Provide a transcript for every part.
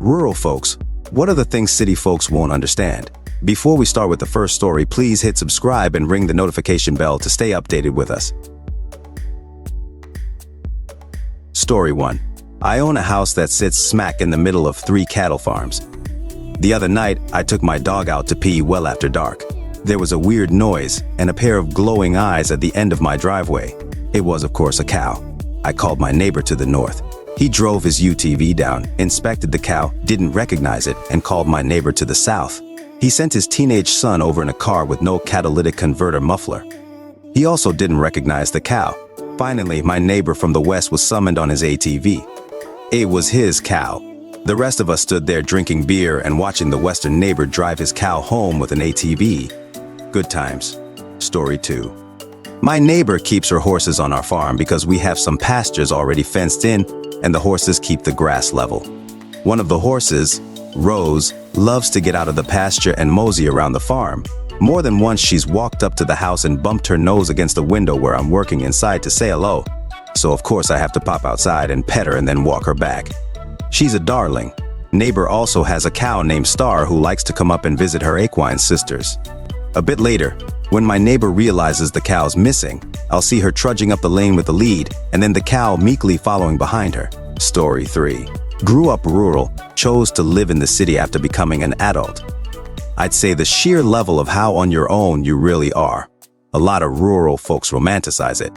Rural folks, what are the things city folks won't understand? Before we start with the first story, please hit subscribe and ring the notification bell to stay updated with us. Story 1. I own a house that sits smack in the middle of 3 cattle farms. The other night, I took my dog out to pee well after dark. There was a weird noise and a pair of glowing eyes at the end of my driveway. It was, of course, a cow. I called my neighbor to the north. He drove his UTV down, inspected the cow, didn't recognize it, and called my neighbor to the south. He sent his teenage son over in a car with no catalytic converter muffler. He also didn't recognize the cow. Finally, my neighbor from the west was summoned on his ATV. It was his cow. The rest of us stood there drinking beer and watching the western neighbor drive his cow home with an ATV. Good times. Story 2. My neighbor keeps her horses on our farm because we have some pastures already fenced in and the horses keep the grass level. One of the horses, Rose, loves to get out of the pasture and mosey around the farm. More than once she's walked up to the house and bumped her nose against the window where I'm working inside to say hello. So of course I have to pop outside and pet her and then walk her back. She's a darling. Neighbor also has a cow named Star who likes to come up and visit her equine sisters. A bit later, when my neighbor realizes the cow's missing, I'll see her trudging up the lane with the lead and then the cow meekly following behind her. Story 3. Grew up rural, chose to live in the city after becoming an adult. I'd say the sheer level of how on your own you really are. A lot of rural folks romanticize it.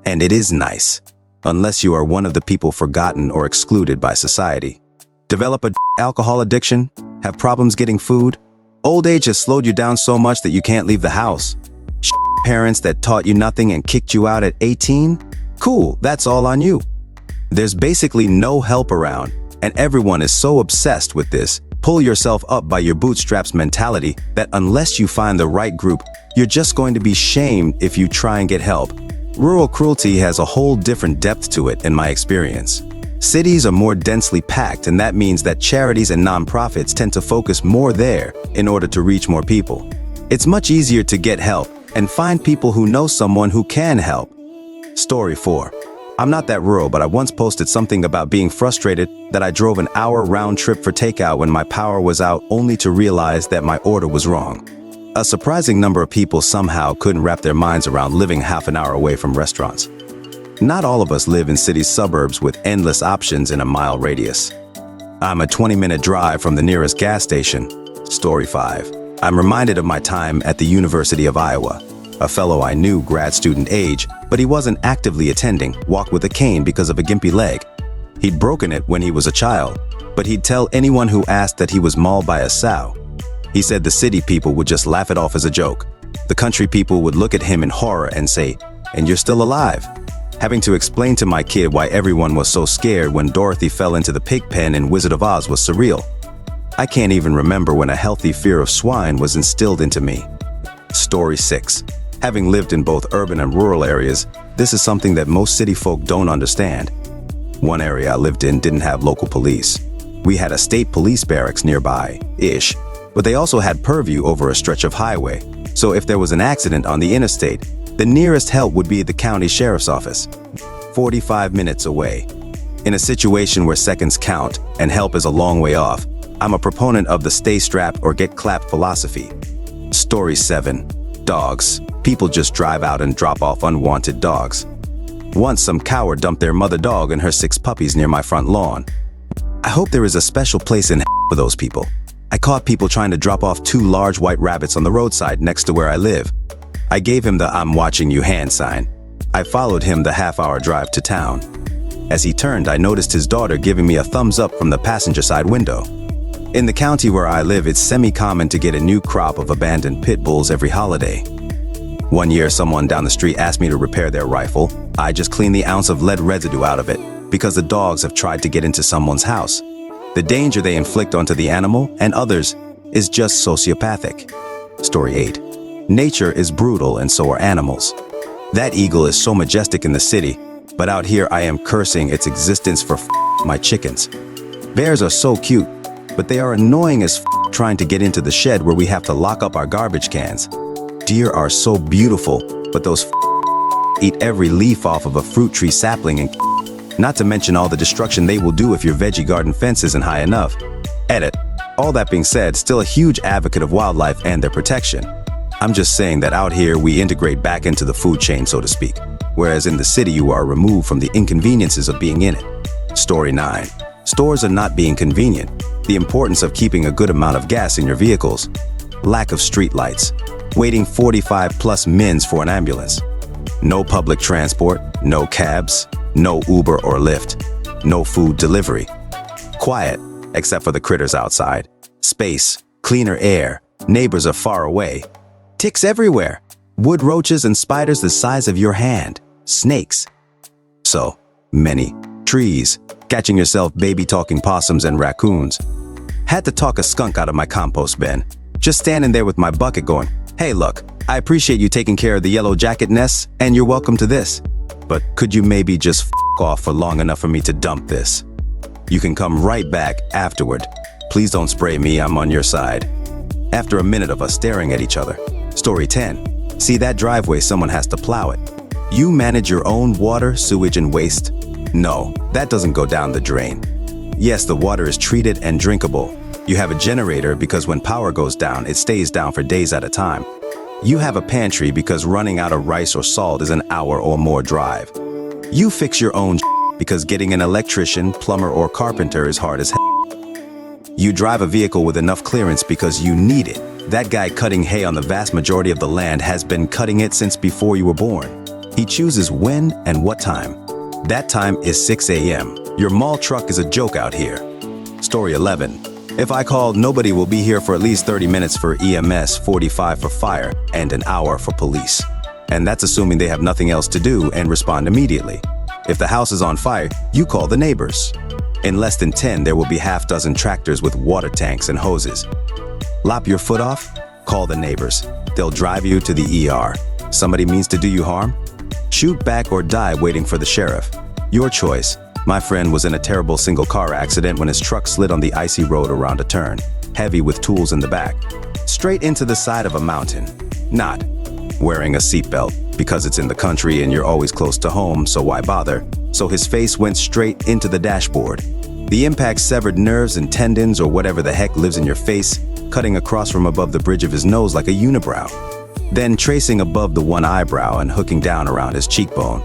And it is nice, unless you are one of the people forgotten or excluded by society. Develop a alcohol addiction, have problems getting food. Old age has slowed you down so much that you can't leave the house. Parents that taught you nothing and kicked you out at 18? Cool, that's all on you. There's basically no help around, and everyone is so obsessed with this pull yourself up by your bootstraps mentality that unless you find the right group, you're just going to be shamed if you try and get help. Rural cruelty has a whole different depth to it in my experience. Cities are more densely packed, and that means that charities and nonprofits tend to focus more there in order to reach more people. It's much easier to get help and find people who know someone who can help. Story 4. I'm not that rural, but I once posted something about being frustrated that I drove an hour round trip for takeout when my power was out only to realize that my order was wrong. A surprising number of people somehow couldn't wrap their minds around living half an hour away from restaurants. Not all of us live in city suburbs with endless options in a mile radius. I'm a 20-minute drive from the nearest gas station. Story 5. I'm reminded of my time at the University of Iowa. A fellow I knew grad student age, but he wasn't actively attending, walked with a cane because of a gimpy leg. He'd broken it when he was a child, but he'd tell anyone who asked that he was mauled by a sow. He said the city people would just laugh it off as a joke. The country people would look at him in horror and say, "And you're still alive?" Having to explain to my kid why everyone was so scared when Dorothy fell into the pig pen in Wizard of Oz was surreal. I can't even remember when a healthy fear of swine was instilled into me. Story 6. Having lived in both urban and rural areas, this is something that most city folk don't understand. One area I lived in didn't have local police. We had a state police barracks nearby-ish, but they also had purview over a stretch of highway. So if there was an accident on the interstate, the nearest help would be the county sheriff's office, 45 minutes away. In a situation where seconds count and help is a long way off, I'm a proponent of the stay strapped or get clapped philosophy. Story 7. Dogs. People just drive out and drop off unwanted dogs. Once some coward dumped their mother dog and her 6 puppies near my front lawn. I hope there is a special place in for those people. I caught people trying to drop off 2 large white rabbits on the roadside next to where I live. I gave him the "I'm watching you" hand sign. I followed him the half-hour drive to town. As he turned, I noticed his daughter giving me a thumbs up from the passenger side window. In the county where I live, it's semi-common to get a new crop of abandoned pit bulls every holiday. One year, someone down the street asked me to repair their rifle. I just cleaned the ounce of lead residue out of it because the dogs have tried to get into someone's house. The danger they inflict onto the animal and others is just sociopathic. Story 8. Nature is brutal and so are animals. That eagle is so majestic in the city, but out here I am cursing its existence for my chickens. Bears are so cute, but they are annoying as trying to get into the shed where we have to lock up our garbage cans. Deer are so beautiful, but those eat every leaf off of a fruit tree sapling, and not to mention all the destruction they will do if your veggie garden fence isn't high enough. Edit. All that being said, still a huge advocate of wildlife and their protection. I'm just saying that out here we integrate back into the food chain, so to speak, whereas in the city you are removed from the inconveniences of being in it. Story 9. Stores are not being convenient. The importance of keeping a good amount of gas in your vehicles. Lack of street lights. Waiting 45+ minutes for an ambulance. No public transport, no cabs, no Uber or Lyft, no food delivery. Quiet, except for the critters outside. Space, cleaner air, neighbors are far away. Ticks everywhere. Wood roaches and spiders the size of your hand. Snakes. So many. Trees. Catching yourself baby talking possums and raccoons. Had to talk a skunk out of my compost bin. Just standing there with my bucket going, "Hey look, I appreciate you taking care of the yellow jacket nests, and you're welcome to this. But could you maybe just f*** off for long enough for me to dump this? You can come right back afterward. Please don't spray me, I'm on your side." After a minute of us staring at each other. Story 10. See that driveway, someone has to plow it. You manage your own water, sewage, and waste? No, that doesn't go down the drain. Yes, the water is treated and drinkable. You have a generator because when power goes down, it stays down for days at a time. You have a pantry because running out of rice or salt is an hour or more drive. You fix your own because getting an electrician, plumber, or carpenter is hard as hell. You drive a vehicle with enough clearance because you need it. That guy cutting hay on the vast majority of the land has been cutting it since before you were born. He chooses when and what time. That time is 6 a.m. Your mall truck is a joke out here. Story 11. If I call, nobody will be here for at least 30 minutes for EMS, 45 for fire, and an hour for police. And that's assuming they have nothing else to do and respond immediately. If the house is on fire, you call the neighbors. In less than 10, there will be half dozen tractors with water tanks and hoses. Lop your foot off? Call the neighbors. They'll drive you to the ER. Somebody means to do you harm? Shoot back or die waiting for the sheriff. Your choice. My friend was in a terrible single car accident when his truck slid on the icy road around a turn, heavy with tools in the back. Straight into the side of a mountain. Not wearing a seatbelt, because it's in the country and you're always close to home, so why bother? So his face went straight into the dashboard. The impact severed nerves and tendons or whatever the heck lives in your face, cutting across from above the bridge of his nose like a unibrow, then tracing above the one eyebrow and hooking down around his cheekbone.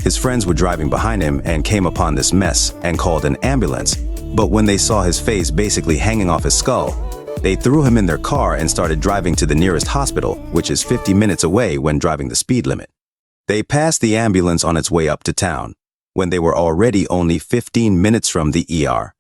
His friends were driving behind him and came upon this mess and called an ambulance, but when they saw his face basically hanging off his skull, they threw him in their car and started driving to the nearest hospital, which is 50 minutes away when driving the speed limit. They passed the ambulance on its way up to town, when they were already only 15 minutes from the ER.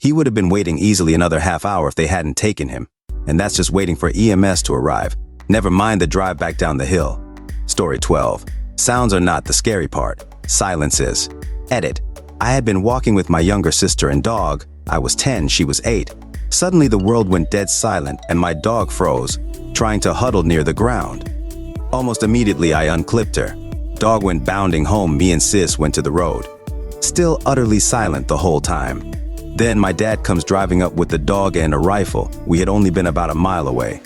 He would have been waiting easily another half hour if they hadn't taken him, and that's just waiting for EMS to arrive, never mind the drive back down the hill. Story 12. Sounds are not the scary part. Silence is. Edit. I had been walking with my younger sister and dog. I was 10, she was 8. Suddenly the world went dead silent and my dog froze, trying to huddle near the ground. Almost immediately I unclipped her. Dog went bounding home, me and sis went to the road. Still utterly silent the whole time. Then my dad comes driving up with the dog and a rifle. We had only been about a mile away.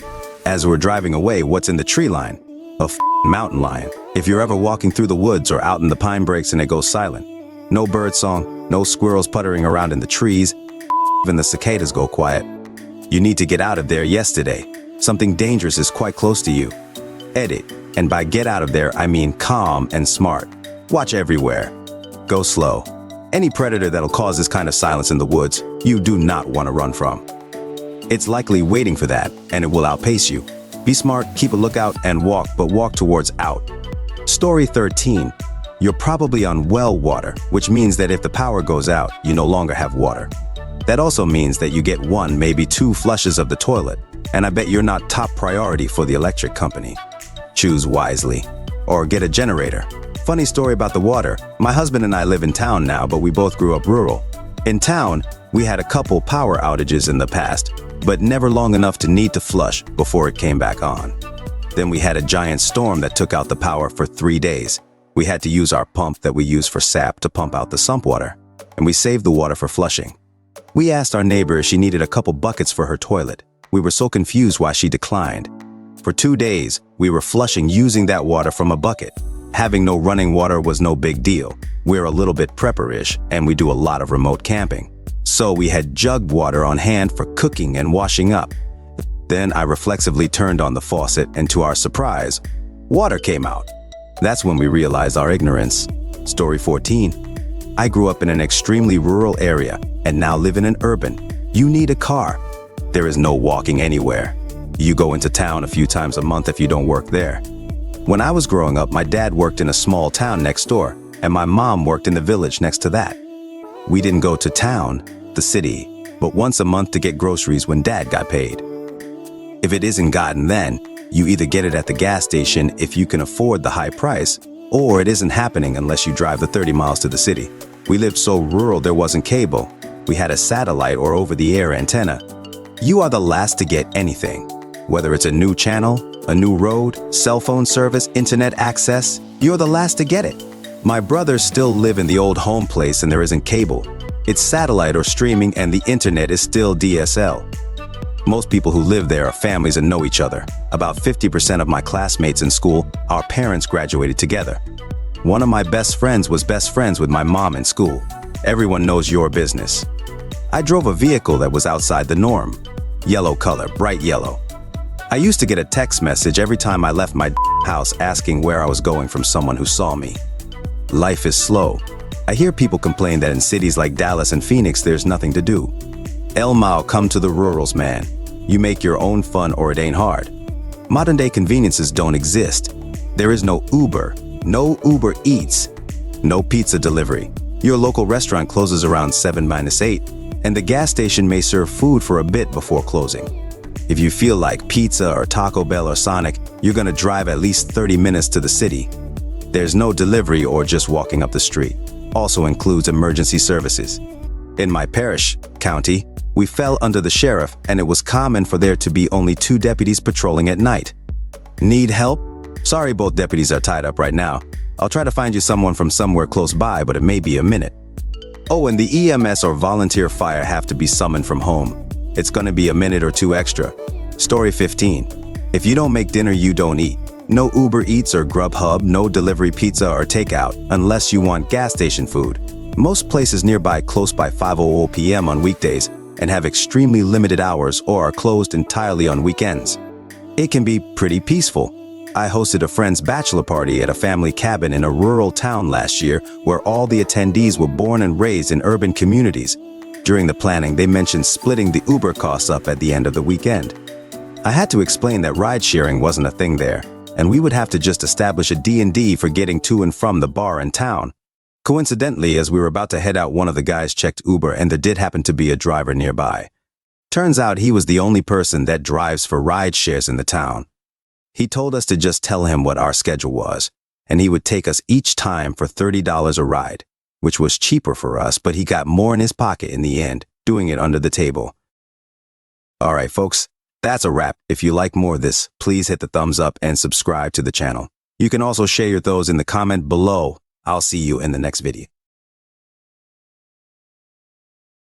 As we're driving away, what's in the tree line? A mountain lion. If you're ever walking through the woods or out in the pine breaks and it goes silent. No bird song, no squirrels puttering around in the trees, even the cicadas go quiet. You need to get out of there yesterday. Something dangerous is quite close to you. Edit. And by get out of there, I mean calm and smart. Watch everywhere. Go slow. Any predator that'll cause this kind of silence in the woods, you do not want to run from. It's likely waiting for that, and it will outpace you. Be smart, keep a lookout, and walk, but walk towards out. Story 13. You're probably on well water, which means that if the power goes out, you no longer have water. That also means that you get 1, maybe 2 flushes of the toilet, and I bet you're not top priority for the electric company. Choose wisely. Or get a generator. Funny story about the water. My husband and I live in town now, but we both grew up rural. In town, we had a couple power outages in the past, but never long enough to need to flush before it came back on. Then we had a giant storm that took out the power for 3 days. We had to use our pump that we use for sap to pump out the sump water, and we saved the water for flushing. We asked our neighbor if she needed a couple buckets for her toilet. We were so confused why she declined. For 2 days, we were flushing using that water from a bucket. Having no running water was no big deal. We're a little bit prepper-ish, and we do a lot of remote camping. So we had jugged water on hand for cooking and washing up. Then I reflexively turned on the faucet, and to our surprise, water came out. That's when we realized our ignorance. Story 14. I grew up in an extremely rural area and now live in an urban. You need a car. There is no walking anywhere. You go into town a few times a month if you don't work there. When I was growing up, my dad worked in a small town next door, and my mom worked in the village next to that. We didn't go to town, the city, but once a month to get groceries when dad got paid. If it isn't gotten then, you either get it at the gas station if you can afford the high price, or it isn't happening unless you drive the 30 miles to the city. We lived so rural there wasn't cable. We had a satellite or over-the-air antenna. You are the last to get anything. Whether it's a new channel, a new road, cell phone service, internet access, you're the last to get it. My brothers still live in the old home place and there isn't cable. It's satellite or streaming and the internet is still DSL. Most people who live there are families and know each other. About 50% of my classmates in school, our parents graduated together. One of my best friends was best friends with my mom in school. Everyone knows your business. I drove a vehicle that was outside the norm. Yellow color, bright yellow. I used to get a text message every time I left my house asking where I was going from someone who saw me. Life is slow. I hear people complain that in cities like Dallas and Phoenix there's nothing to do. El Mao, come to the rurals, man. You make your own fun or it ain't hard. Modern day conveniences don't exist. There is no Uber, no Uber Eats, no pizza delivery. Your local restaurant closes around 7-8, and the gas station may serve food for a bit before closing. If you feel like pizza or Taco Bell or Sonic, you're gonna drive at least 30 minutes to the city. There's no delivery or just walking up the street. Also includes emergency services. In my parish, county, we fell under the sheriff and it was common for there to be only 2 deputies patrolling at night. Need help? Sorry, both deputies are tied up right now. I'll try to find you someone from somewhere close by, but it may be a minute. Oh, and the EMS or volunteer fire have to be summoned from home. It's gonna be a minute or 2 extra. Story 15. If you don't make dinner, you don't eat. No Uber Eats or Grubhub, no delivery pizza or takeout, unless you want gas station food. Most places nearby close by 5:00 p.m. on weekdays and have extremely limited hours or are closed entirely on weekends. It can be pretty peaceful. I hosted a friend's bachelor party at a family cabin in a rural town last year where all the attendees were born and raised in urban communities. During the planning, they mentioned splitting the Uber costs up at the end of the weekend. I had to explain that ride-sharing wasn't a thing there, and we would have to just establish a D&D for getting to and from the bar in town. Coincidentally, as we were about to head out, one of the guys checked Uber and there did happen to be a driver nearby. Turns out he was the only person that drives for ride shares in the town. He told us to just tell him what our schedule was, and he would take us each time for $30 a ride, which was cheaper for us, but he got more in his pocket in the end, doing it under the table. All right, folks, that's a wrap. If you like more of this, please hit the thumbs up and subscribe to the channel. You can also share your thoughts in the comment below. I'll see you in the next video.